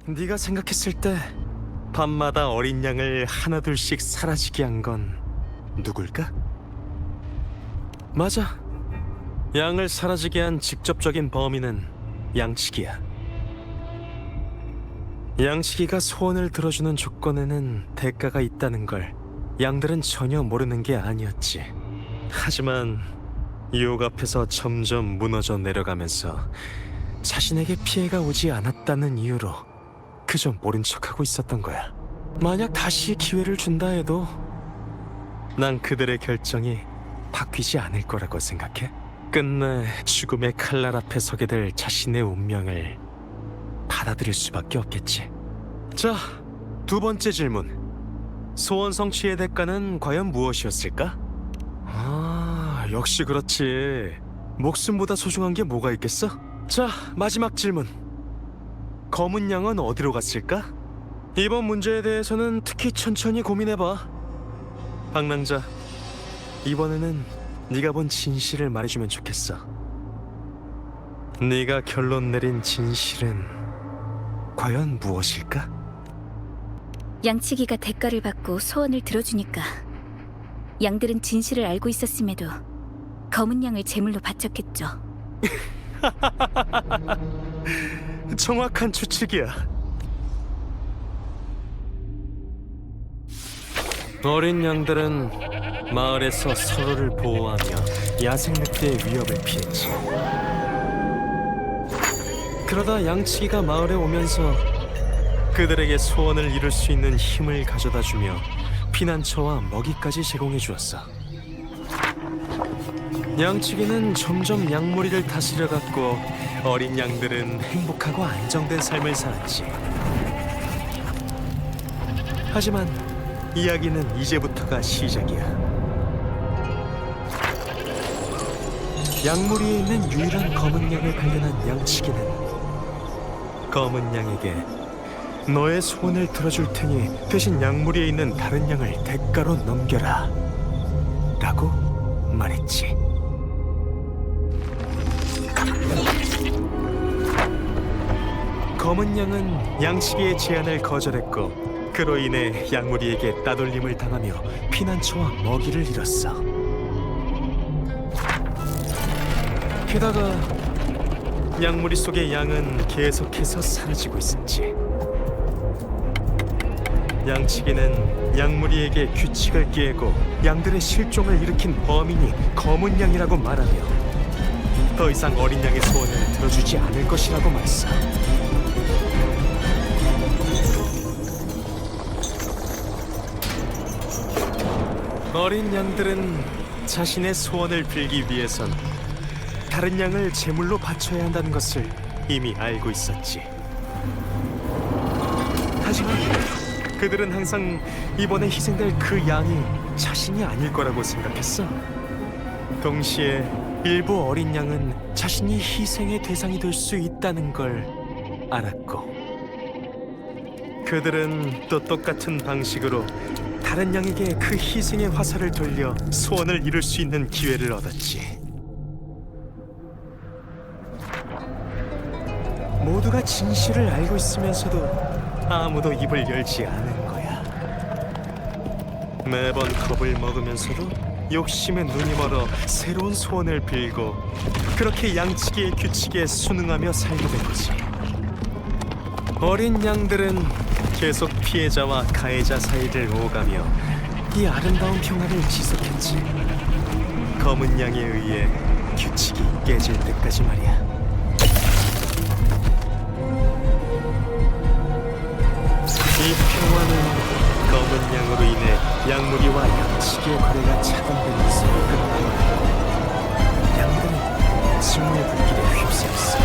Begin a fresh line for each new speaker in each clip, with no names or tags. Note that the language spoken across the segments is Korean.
네가 생각했을 때 밤마다 어린 양을 하나둘씩 사라지게 한 건 누굴까? 맞아. 양을 사라지게 한 직접적인 범인은 양치기야. 양치기가 소원을 들어주는 조건에는 대가가 있다는 걸 양들은 전혀 모르는 게 아니었지. 하지만 유혹 앞에서 점점 무너져 내려가면서 자신에게 피해가 오지 않았다는 이유로 그저 모른 척하고 있었던 거야. 만약 다시 기회를 준다 해도 난 그들의 결정이 바뀌지 않을 거라고 생각해. 끝내 죽음의 칼날 앞에 서게 될 자신의 운명을 받아들일 수밖에 없겠지. 자, 두 번째 질문. 소원 성취의 대가는 과연 무엇이었을까? 아, 역시 그렇지. 목숨보다 소중한 게 뭐가 있겠어? 자, 마지막 질문. 검은 양은 어디로 갔을까? 이번 문제에 대해서는 특히 천천히 고민해봐. 방랑자, 이번에는 네가 본 진실을 말해주면 좋겠어. 네가 결론 내린 진실은 과연 무엇일까?
양치기가 대가를 받고 소원을 들어주니까 양들은 진실을 알고 있었음에도 검은 양을 제물로 바쳤겠죠.
정확한 추측이야. 어린 양들은 마을에서 서로를 보호하며 야생 늑대의 위협을 피했지. 그러다 양치기가 마을에 오면서 그들에게 소원을 이룰 수 있는 힘을 가져다주며 피난처와 먹이까지 제공해 주었어. 양치기는 점점 양무리를 다스려갔고 어린 양들은 행복하고 안정된 삶을 살았지. 하지만 이야기는 이제부터가 시작이야. 양무리에 있는 유일한 검은 양을 발견한 양치기는 검은 양에게 너의 소원을 들어줄 테니 대신 양무리에 있는 다른 양을 대가로 넘겨라 라고 말했지. 검은 양은 양치기의 제안을 거절했고 그로 인해 양무리에게 따돌림을 당하며 피난처와 먹이를 잃었어. 게다가 양무리 속의 양은 계속해서 사라지고 있었지. 양치기는 양무리에게 규칙을 깨고 양들의 실종을 일으킨 범인이 검은 양이라고 말하며 더 이상 어린 양의 소원을 들어주지 않을 것이라고 말했어. 어린 양들은 자신의 소원을 빌기 위해선 다른 양을 제물로 바쳐야 한다는 것을 이미 알고 있었지. 하지만 그들은 항상 이번에 희생될 그 양이 자신이 아닐 거라고 생각했어. 동시에 일부 어린 양은 자신이 희생의 대상이 될 수 있다는 걸 알았고 그들은 또 똑같은 방식으로 다른 양에게 그 희생의 화살을 돌려 소원을 이룰 수 있는 기회를 얻었지. 모두가 진실을 알고 있으면서도 아무도 입을 열지 않은 거야. 매번 겁을 먹으면서도 욕심에 눈이 멀어 새로운 소원을 빌고 그렇게 양치기의 규칙에 순응하며 살게 된 거지. 어린 양들은 계속 피해자와 가해자 사이를 오가며 이 아름다운 평화를 지속했지. 검은 양에 의해 규칙이 깨질 때까지 말이야. 이 평화는 검은 양으로 인해 양무리와 양치기의 거래가 차단되면서 끝나고 양들은 증오의 불길에 휩싸였어.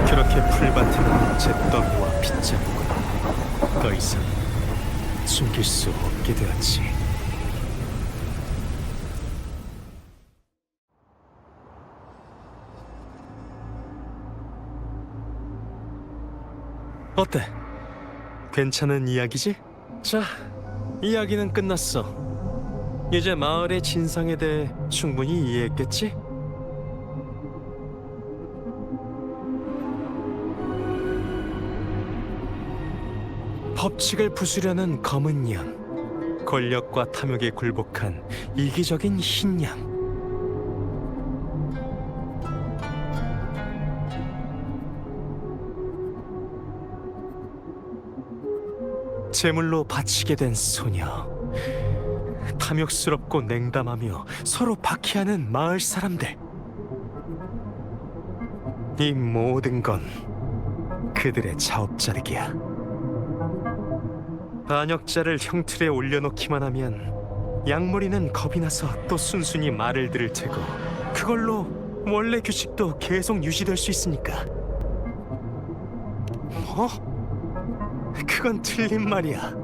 그렇게 풀밭에는 잿더미와 빗자국은 더 이상 숨길 수 없게 되었지. 어때? 괜찮은 이야기지? 자, 이야기는 끝났어. 이제 마을의 진상에 대해 충분히 이해했겠지? 법칙을 부수려는 검은 양, 권력과 탐욕에 굴복한 이기적인 흰 양. 제물로 바치게 된 소녀, 탐욕스럽고 냉담하며 서로 박해하는 마을 사람들. 이 모든 건 그들의 자업자득이야. 반역자를 형틀에 올려놓기만 하면 양무리는 겁이 나서 또 순순히 말을 들을 테고, 그걸로 원래 규칙도 계속 유지될 수 있으니까. 뭐? 그건 틀린 말이야.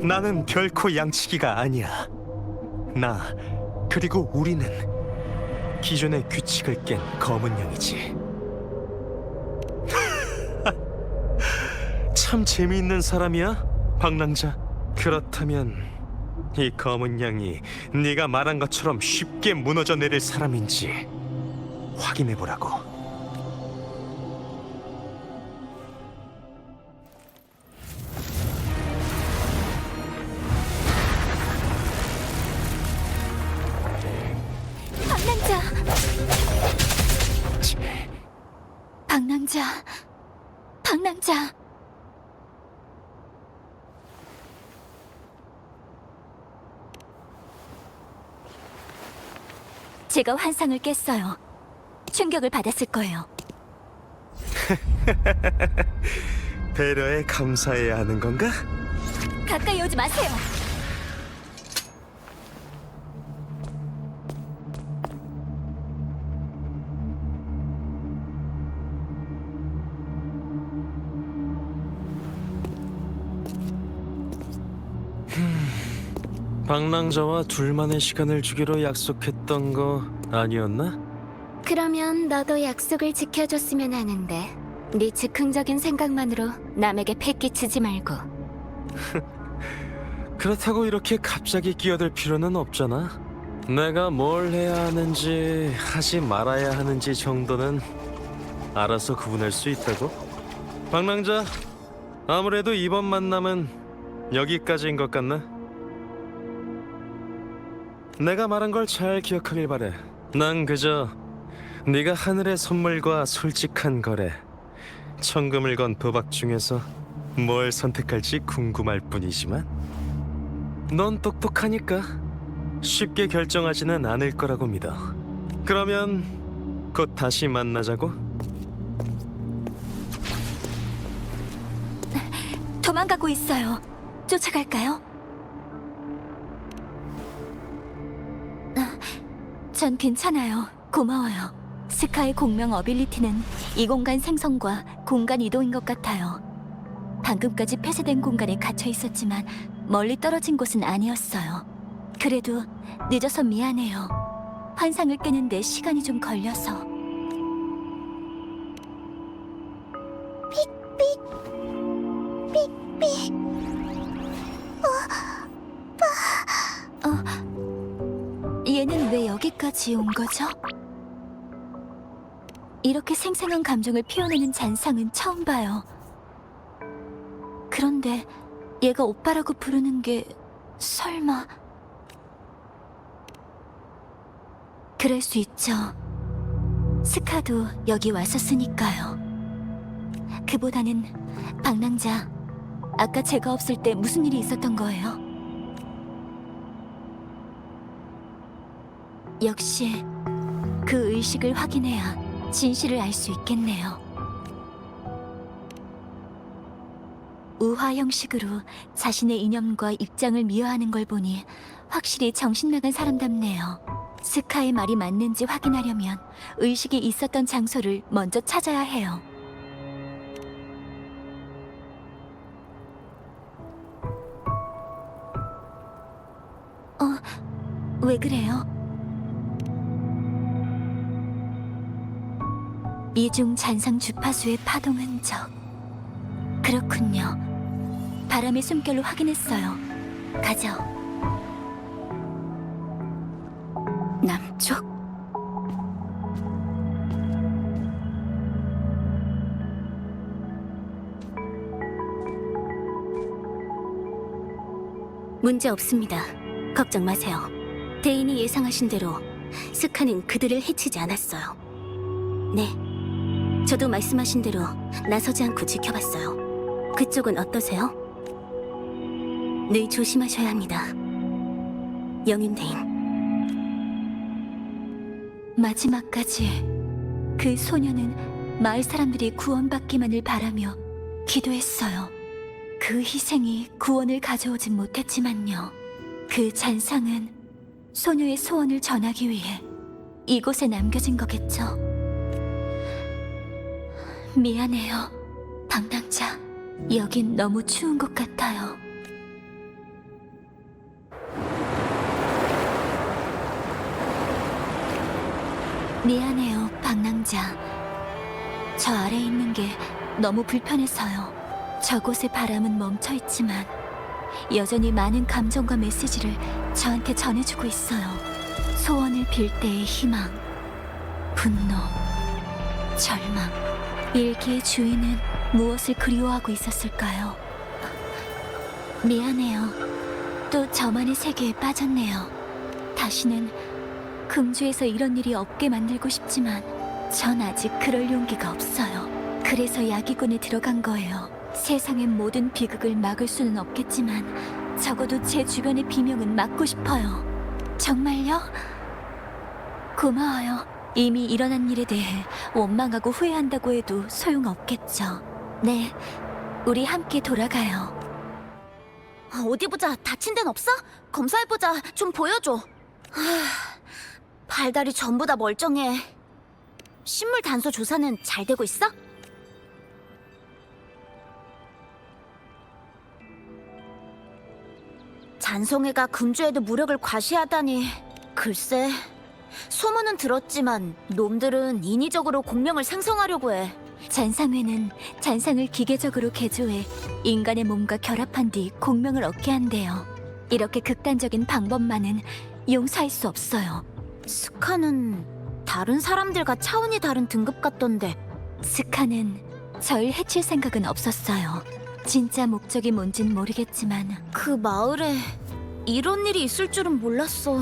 나는 결코 양치기가 아니야. 나 그리고 우리는 기존의 규칙을 깬 검은 양이지. 참 재미있는 사람이야, 방랑자. 그렇다면 이 검은 양이 네가 말한 것처럼 쉽게 무너져 내릴 사람인지 확인해보라고.
방랑자! 방랑자! 방랑자! 제가 환상을 깼어요. 충격을 받았을 거예요.
배려에 감사해야 하는 건가?
가까이 오지 마세요.
방랑자와 둘만의 시간을 주기로 약속했던 거 아니었나?
그러면 너도 약속을 지켜줬으면 하는데, 네 즉흥적인 생각만으로 남에게 패 끼치지 말고.
그렇다고 이렇게 갑자기 끼어들 필요는 없잖아. 내가 뭘 해야 하는지, 하지 말아야 하는지 정도는 알아서 구분할 수 있다고. 방랑자, 아무래도 이번 만남은 여기까지인 것 같나? 내가 말한 걸 잘 기억하길 바래. 난 그저 네가 하늘의 선물과 솔직한 거래, 천금을 건 도박 중에서 뭘 선택할지 궁금할 뿐이지만, 넌 똑똑하니까 쉽게 결정하지는 않을 거라고 믿어. 그러면 곧 다시 만나자고.
도망가고 있어요. 쫓아갈까요? 전 괜찮아요. 고마워요. 스카의 공명 어빌리티는 이 공간 생성과 공간 이동인 것 같아요. 방금까지 폐쇄된 공간에 갇혀 있었지만 멀리 떨어진 곳은 아니었어요. 그래도 늦어서 미안해요. 환상을 깨는데 시간이 좀 걸려서. 얘는 왜 여기까지 온 거죠? 이렇게 생생한 감정을 표현하는 잔상은 처음 봐요. 그런데 얘가 오빠라고 부르는 게 설마... 그럴 수 있죠. 스카도 여기 왔었으니까요. 그보다는 방랑자, 아까 제가 없을 때 무슨 일이 있었던 거예요? 역시 그 의식을 확인해야 진실을 알 수 있겠네요. 우화 형식으로 자신의 이념과 입장을 미화하는 걸 보니 확실히 정신 나간 사람답네요. 스카의 말이 맞는지 확인하려면 의식이 있었던 장소를 먼저 찾아야 해요. 왜 그래요? 이중 잔상 주파수의 파동 흔적. 그렇군요. 바람의 숨결로 확인했어요. 가죠. 남쪽? 문제 없습니다. 걱정 마세요. 대인이 예상하신 대로 스카는 그들을 해치지 않았어요. 네, 저도 말씀하신 대로 나서지 않고 지켜봤어요. 그쪽은 어떠세요? 늘 조심하셔야 합니다. 영윤대인. 마지막까지 그 소녀는 마을 사람들이 구원받기만을 바라며 기도했어요. 그 희생이 구원을 가져오진 못했지만요. 그 잔상은 소녀의 소원을 전하기 위해 이곳에 남겨진 거겠죠. 미안해요, 방랑자. 여긴 너무 추운 것 같아요. 미안해요, 방랑자. 저 아래에 있는 게 너무 불편해서요. 저곳의 바람은 멈춰있지만 여전히 많은 감정과 메시지를 저한테 전해주고 있어요. 소원을 빌 때의 희망, 분노, 절망. 일기의 주인은 무엇을 그리워하고 있었을까요? 미안해요. 또 저만의 세계에 빠졌네요. 다시는 금주에서 이런 일이 없게 만들고 싶지만 전 아직 그럴 용기가 없어요. 그래서 야기군에 들어간 거예요. 세상의 모든 비극을 막을 수는 없겠지만 적어도 제 주변의 비명은 막고 싶어요. 정말요? 고마워요. 이미 일어난 일에 대해 원망하고 후회한다고 해도 소용없겠죠. 네, 우리 함께 돌아가요.
어디 보자. 다친 데는 없어? 검사해보자. 좀 보여줘. 발다리 전부 다 멀쩡해. 식물 단소 조사는 잘 되고 있어? 잔송이가 금주에도 무력을 과시하다니. 글쎄, 소문은 들었지만 놈들은 인위적으로 공명을 생성하려고 해.
잔상회는 잔상을 기계적으로 개조해 인간의 몸과 결합한 뒤 공명을 얻게 한대요. 이렇게 극단적인 방법만은 용서할 수 없어요.
스카는 다른 사람들과 차원이 다른 등급 같던데.
스카는 절 해칠 생각은 없었어요. 진짜 목적이 뭔진 모르겠지만
그 마을에 이런 일이 있을 줄은 몰랐어.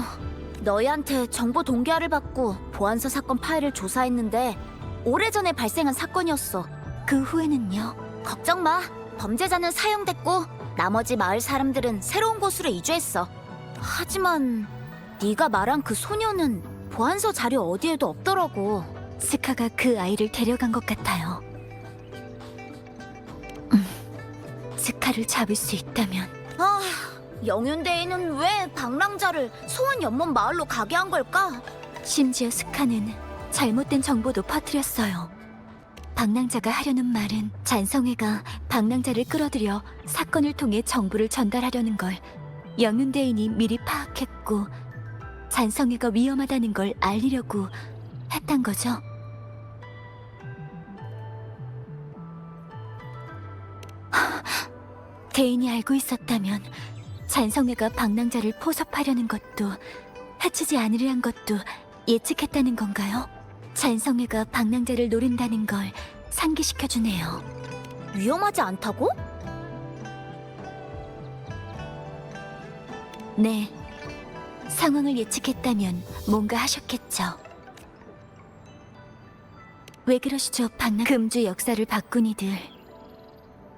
너희한테 정보 동기화를 받고 보안서 사건 파일을 조사했는데 오래전에 발생한 사건이었어.
그 후에는요?
걱정 마. 범죄자는 사형됐고 나머지 마을 사람들은 새로운 곳으로 이주했어. 하지만 네가 말한 그 소녀는 보안서 자료 어디에도 없더라고.
스카가 그 아이를 데려간 것 같아요. 스카를 잡을 수 있다면
아, 영윤대인은 왜 방랑자를 소원 연못 마을로 가게 한 걸까?
심지어 스카는 잘못된 정보도 퍼뜨렸어요. 방랑자가 하려는 말은 잔성회가 방랑자를 끌어들여 사건을 통해 정보를 전달하려는 걸 영윤대인이 미리 파악했고 잔성회가 위험하다는 걸 알리려고 했단 거죠. 대인이 알고 있었다면 잔성회가 방랑자를 포섭하려는 것도 해치지 않으려 한 것도 예측했다는 건가요? 잔성회가 방랑자를 노린다는 걸 상기시켜주네요.
위험하지 않다고?
네, 상황을 예측했다면 뭔가 하셨겠죠. 왜 그러시죠, 금주 역사를 바꾼 이들.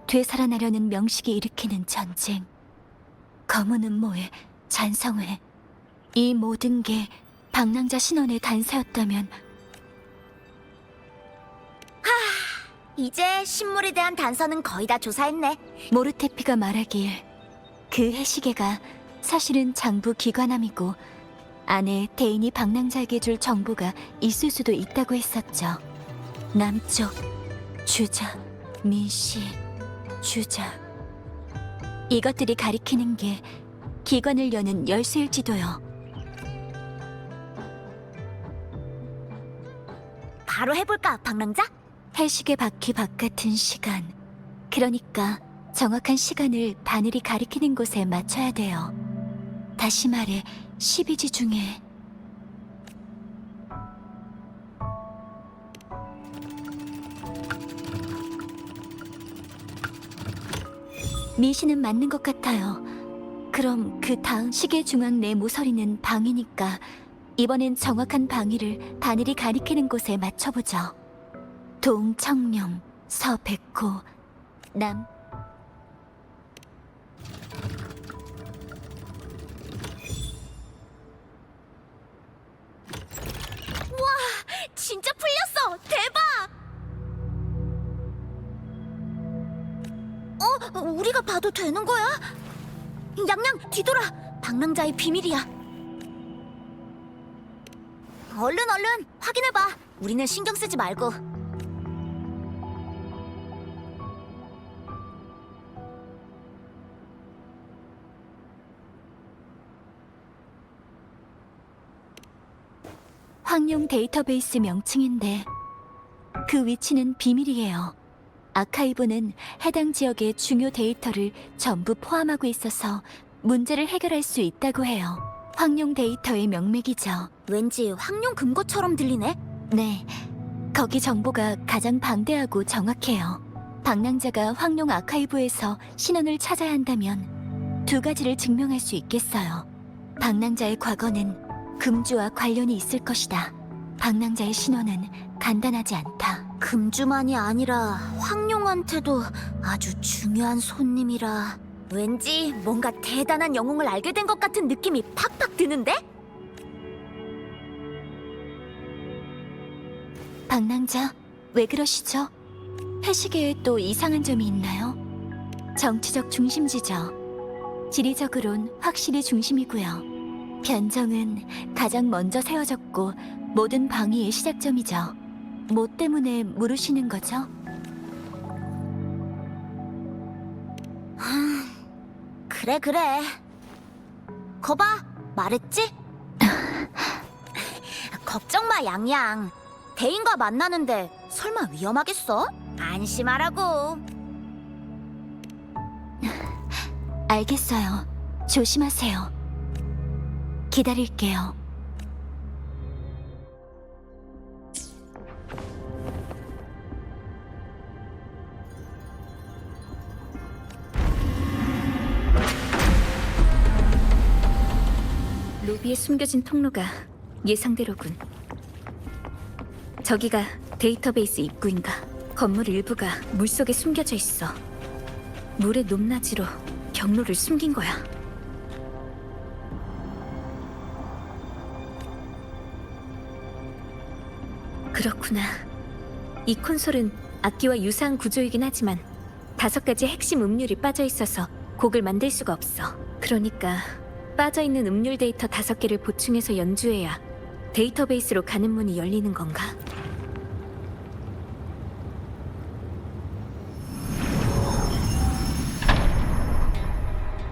되살아나려는 명식이 일으키는 전쟁, 검은 음모의 잔성회. 이 모든 게 방랑자 신원의 단서였다면
이제 신물에 대한 단서는 거의 다 조사했네.
모르테피가 말하길 그 해시계가 사실은 장부 기관함이고 안에 대인이 방랑자에게 줄 정보가 있을 수도 있다고 했었죠. 남쪽, 주자, 민씨, 주자. 이것들이 가리키는 게 기관을 여는 열쇠일지도요.
바로 해볼까, 방랑자?
해시계 바퀴 바깥은 시간. 그러니까 정확한 시간을 바늘이 가리키는 곳에 맞춰야 돼요. 다시 말해 12지 중에 미시는 맞는 것 같아요. 그럼 그 다음 시계 중앙 내 모서리는 방이니까 이번엔 정확한 방위를 바늘이 가리키는 곳에 맞춰보죠. 동청룡, 서백호, 남...
진짜 풀렸어! 대박! 우리가 봐도 되는 거야? 양양, 뒤돌아! 방랑자의 비밀이야. 얼른 확인해봐. 우리는 신경 쓰지 말고.
황룡 데이터베이스 명칭인데 그 위치는 비밀이에요. 아카이브는 해당 지역의 중요 데이터를 전부 포함하고 있어서 문제를 해결할 수 있다고 해요. 황룡 데이터의 명맥이죠.
왠지 황룡 금고처럼 들리네?
네, 거기 정보가 가장 방대하고 정확해요. 방랑자가 황룡 아카이브에서 신원을 찾아야 한다면 두 가지를 증명할 수 있겠어요. 방랑자의 과거는 금주와 관련이 있을 것이다. 방랑자의 신원은 간단하지 않다.
금주만이 아니라 황룡한테도 아주 중요한 손님이라 왠지 뭔가 대단한 영웅을 알게 된 것 같은 느낌이 팍팍 드는데?
방랑자, 왜 그러시죠? 회시계에 또 이상한 점이 있나요? 정치적 중심지죠. 지리적으론 확실히 중심이고요. 변정은 가장 먼저 세워졌고 모든 방위의 시작점이죠. 뭐 때문에 물으시는 거죠?
그래. 거봐, 말했지? 걱정 마, 양양. 대인과 만나는데 설마 위험하겠어? 안심하라고.
알겠어요. 조심하세요. 기다릴게요.
로비에 숨겨진 통로가 예상대로군. 저기가 데이터베이스 입구인가? 건물 일부가 물속에 숨겨져 있어. 물의 높낮이로 경로를 숨긴 거야. 그렇구나. 이 콘솔은 악기와 유사한 구조이긴 하지만 5가지 핵심 음률이 빠져 있어서 곡을 만들 수가 없어. 그러니까 빠져있는 음률 데이터 5개를 보충해서 연주해야 데이터베이스로 가는 문이 열리는 건가?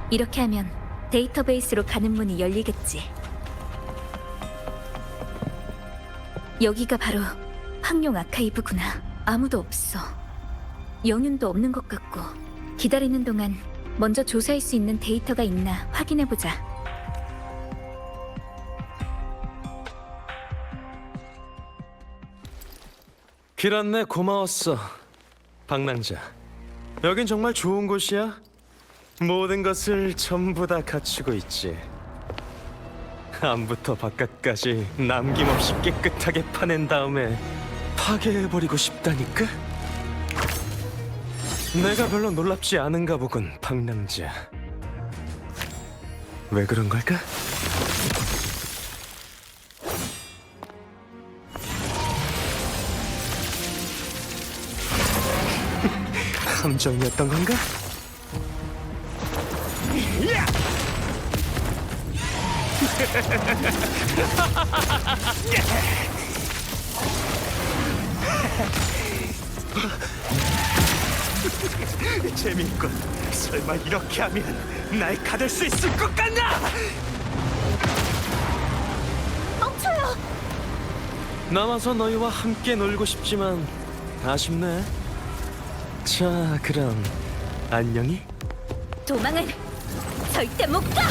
이렇게 하면 데이터베이스로 가는 문이 열리겠지. 여기가 바로 황룡 아카이브구나. 아무도 없어. 영윤도 없는 것 같고. 기다리는 동안 먼저 조사할 수 있는 데이터가 있나 확인해보자.
길 안내 고마웠어, 방랑자. 여긴 정말 좋은 곳이야. 모든 것을 전부 다 갖추고 있지. 안부터 바깥까지 남김없이 깨끗하게 파낸 다음에 파괴해버리고 싶다니까? 내가 별로 놀랍지 않은가 보군, 방랑자. 왜 그런 걸까? 함정이었던 건가? 재밌군. 설마 이렇게 하면 날 가둘 수 있을 것 같나?
멈춰요!
남아서 너희와 함께 놀고 싶지만 아쉽네. 자, 그럼 안녕히.
도망은 절대 못 가!